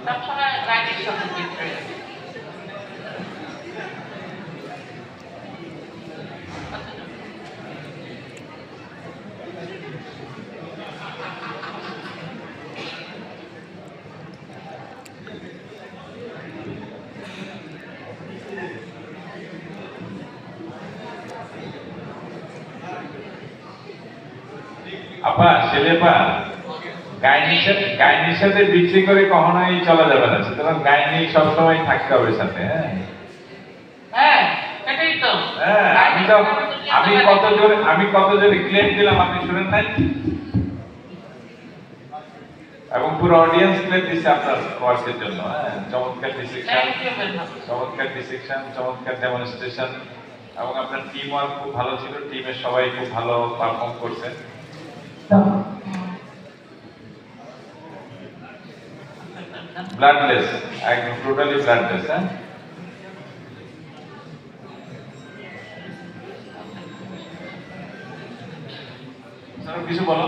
সবসময় গাইডের সাথে ভিতরে আপা ছেলেপা গাইনির সাথে বিক্রি করে কখনোই চলা যাবে না, সুতরাং গাইনি সবসময় থাকতে হবে সাথে। হ্যাঁ হ্যাঁ এটাই তো হ্যাঁ, আমি কত জোরে ক্লেম দিলাম আপনি শুনেন নাই, এবং পুরো অডিয়েন্স ক্লেম দিচ্ছে আপনার ওয়ার্কের জন্য। হ্যাঁ, চমৎকার ডিসিশন, চমৎকার ডিসিশন, চমৎকার ডেমনস্ট্রেশন, এবং আপনার টিম ওয়ার্ক খুব ভালো ছিল, টিমের সবাই খুব ভালো পারফর্ম করছে। ব্লাডলেস, একদম টোটালি ব্লাডলেস। হ্যাঁ কিছু বলো।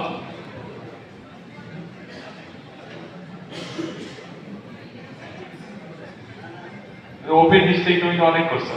ওপেন মিস্টেক তুমি তো অনেক করছো।